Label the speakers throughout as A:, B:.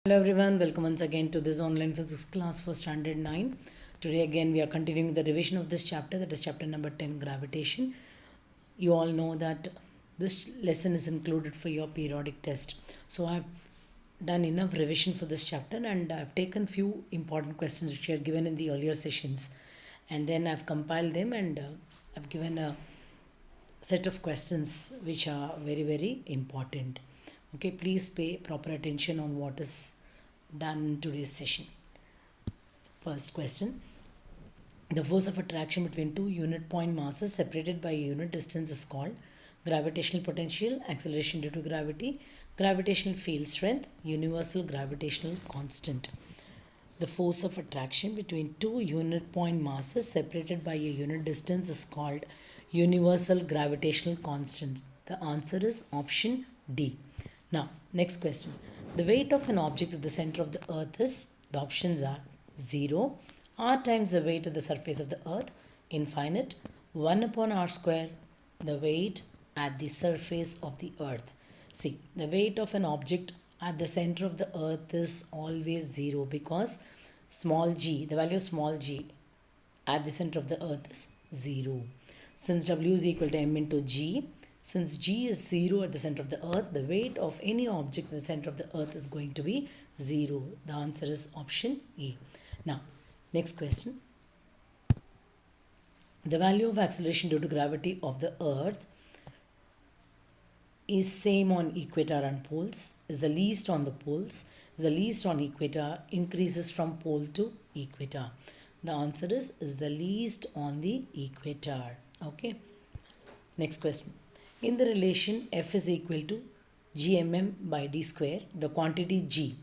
A: Hello everyone, welcome once again to this online physics class for standard 9. Today again we are continuing the revision of this chapter, that is chapter number 10, gravitation. You all know that this lesson is included for your periodic test. So I've done enough revision for this chapter and I've taken few important questions which are given in the earlier sessions, and then I've compiled them and I've given a set of questions which are very important. Okay, please pay proper attention on what is done in today's session. First question: the force of attraction between two unit point masses separated by a unit distance is called gravitational potential, acceleration due to gravity, gravitational field strength, universal gravitational constant. The force of attraction between two unit point masses separated by a unit distance is called universal gravitational constant. The answer is option D. Now, next question. The weight of an object at the center of the earth is, the options are 0, r times the weight of the surface of the earth, infinite, 1 upon r square, the weight at the surface of the earth. See, the weight of an object at the center of the earth is always 0 because small g, the value of small g at the center of the earth is 0. Since W is equal to m into g, since g is 0 at the center of the earth, the weight of any object in the center of the earth is going to be 0. The answer is option A. Now, next question. The value of acceleration due to gravity of the earth is same on equator and poles, is the least on the poles, is the least on equator, increases from pole to equator. The answer is the least on the equator. Okay. Next question. In the relation F is equal to gmm by d square, the quantity g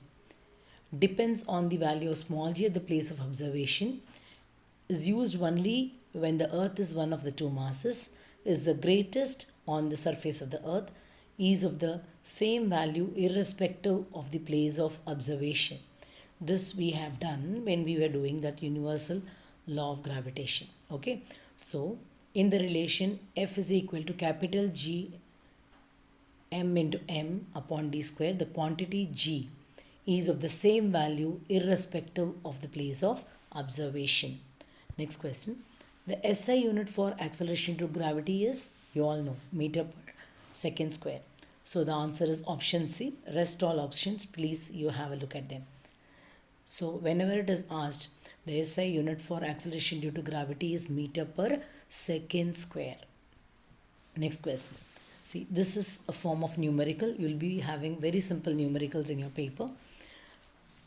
A: depends on the value of small g at the place of observation, is used only when the earth is one of the two masses, is the greatest on the surface of the earth, is of the same value irrespective of the place of observation. This we have done when we were doing that universal law of gravitation. Okay, so in the relation F is equal to capital G m into m upon d square, the quantity g is of the same value irrespective of the place of observation. Next question. The SI unit for acceleration due to gravity is, you all know, meter per second square. So the answer is option C. Rest all options, please you have a look at them. So whenever it is asked, the SI unit for acceleration due to gravity is meter per second square. Next question. See, this is a form of numerical. You will be having very simple numericals in your paper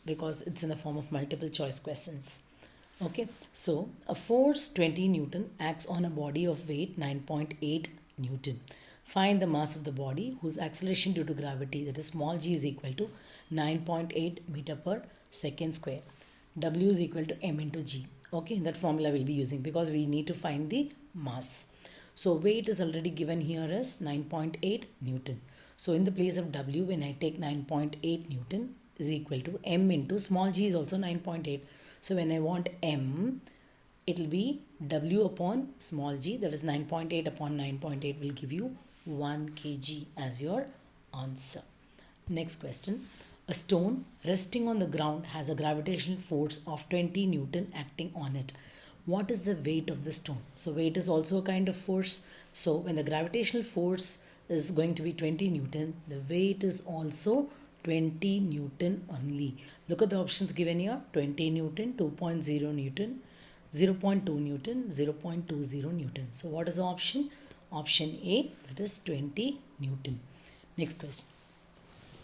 A: because it's in the form of multiple choice questions. Okay, so a force 20 Newton acts on a body of weight 9.8 Newton. Find the mass of the body whose acceleration due to gravity, that is small g, is equal to 9.8 meter per second square. W is equal to m into g. Okay, that formula we'll be using because we need to find the mass. So weight is already given here as 9.8 Newton. So in the place of W, when I take 9.8 Newton is equal to m into small g is also 9.8. So when I want m, it will be W upon small g, that is 9.8 upon 9.8 will give you 1 kg as your answer. Next question. A stone resting on the ground has a gravitational force of 20 Newton acting on it. What is the weight of the stone? So weight is also a kind of force. So when the gravitational force is going to be 20 Newton, the weight is also 20 Newton only. Look at the options given here. 20 Newton, 2.0 Newton, 0.2 Newton, 0.20 Newton. So what is the option? Option A, that is 20 Newton. Next question.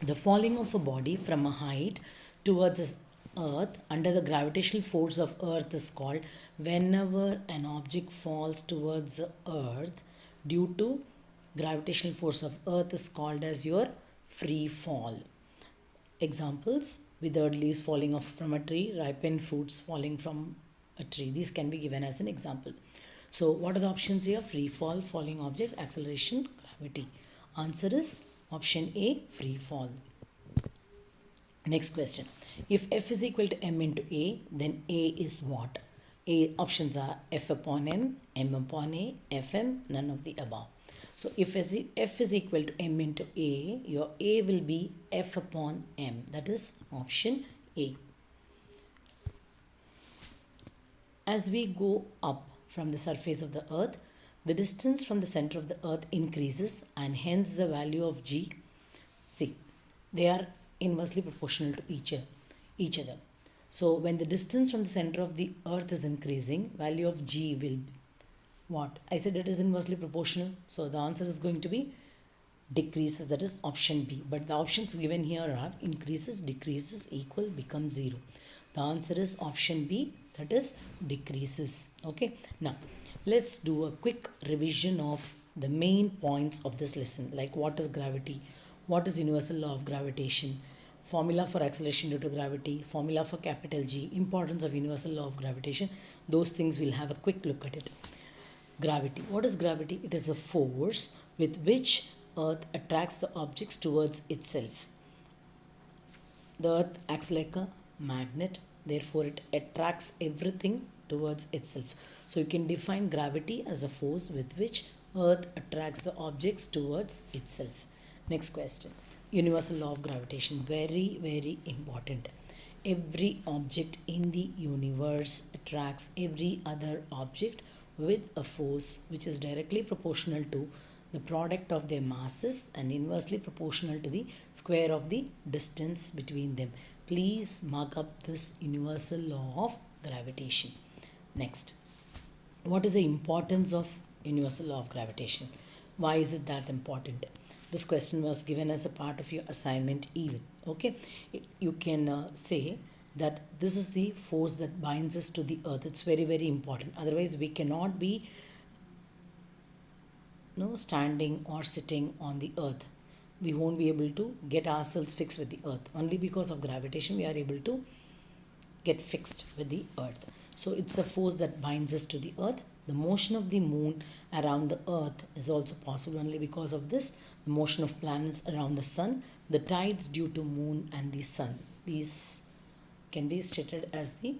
A: The falling of a body from a height towards the earth under the gravitational force of earth is called, whenever an object falls towards the earth due to gravitational force of earth is called as your free fall. Examples: withered leaves falling off from a tree, ripened fruits falling from a tree. These can be given as an example. So what are the options here? Free fall, falling object, acceleration, gravity. Answer is option A, free fall. Next question. If F is equal to m into A, then A is what? A options are F upon m, m upon A, Fm, none of the above. So if F is equal to m into A, your A will be F upon m. That is option A. As we go up from the surface of the earth, the distance from the center of the earth increases and hence the value of g. See, they are inversely proportional to each other. So when the distance from the center of the earth is increasing, value of g will be what? I said it is inversely proportional. So the answer is going to be decreases, that is option B. But the options given here are increases, decreases, equal, becomes 0. The answer is option B, that is decreases. Okay. Now let's do a quick revision of the main points of this lesson, like what is gravity, what is universal law of gravitation, formula for acceleration due to gravity, formula for capital G, importance of universal law of gravitation. Those things we'll have a quick look at it. Gravity. What is gravity? It is a force with which Earth attracts the objects towards itself. The Earth acts like a magnet, therefore it attracts everything towards itself. So you can define gravity as a force with which Earth attracts the objects towards itself. Next question. Universal law of gravitation. Very, very important. Every object in the universe attracts every other object with a force which is directly proportional to the product of their masses and inversely proportional to the square of the distance between them. Please mark up this universal law of gravitation. Next, what is the importance of universal law of gravitation? Why is it that important? This question was given as a part of your assignment even. Okay, you can say that this is the force that binds us to the earth. It's very, very important. Otherwise we cannot be standing or sitting on the earth. We won't be able to get ourselves fixed with the earth. Only because of gravitation we are able to get fixed with the earth. So it's a force that binds us to the earth. The motion of the moon around the earth is also possible only because of this. The motion of planets around the sun, the tides due to moon and the sun. These can be stated as the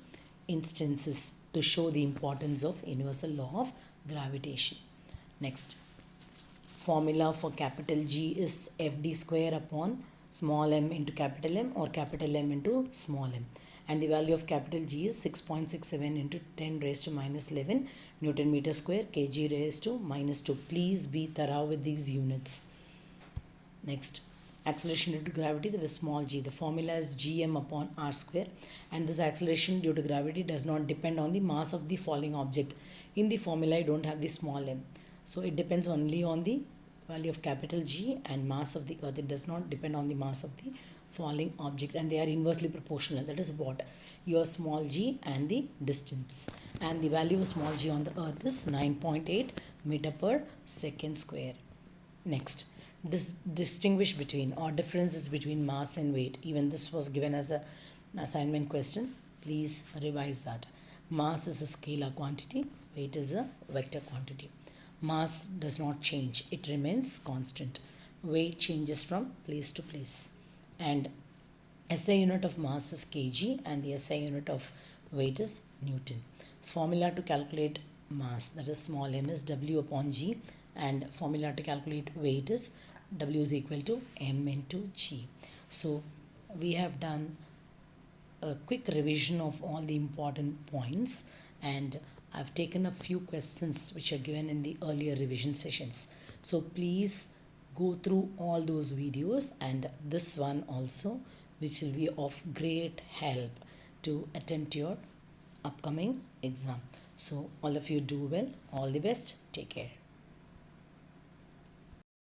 A: instances to show the importance of universal law of gravitation. Next, formula for capital G is Fd square upon small m into capital M or capital M into small m. And the value of capital G is 6.67 into 10 raised to minus 11 Newton meter square kg raised to minus 2. Please be thorough with these units. Next, acceleration due to gravity, that is small g. The formula is gm upon r square, and this acceleration due to gravity does not depend on the mass of the falling object. In the formula you don't have the small m, so it depends only on the value of capital G and mass of the earth. It does not depend on the mass of the falling object, and they are inversely proportional. That is what? Your small g and the distance, and the value of small g on the earth is 9.8 meter per second square. Next, distinguish between or differences between mass and weight. Even this was given as an assignment question. Please revise that. Mass is a scalar quantity, weight is a vector quantity. Mass does not change, it remains constant. Weight changes from place to place. And SI unit of mass is kg and the SI unit of weight is Newton. Formula to calculate mass, that is small m, is W upon G, and formula to calculate weight is W is equal to m into G. So we have done a quick revision of all the important points, and I've taken a few questions which are given in the earlier revision sessions. So please go through all those videos and this one also, which will be of great help to attempt your upcoming exam. So all of you do well. All the best. Take care.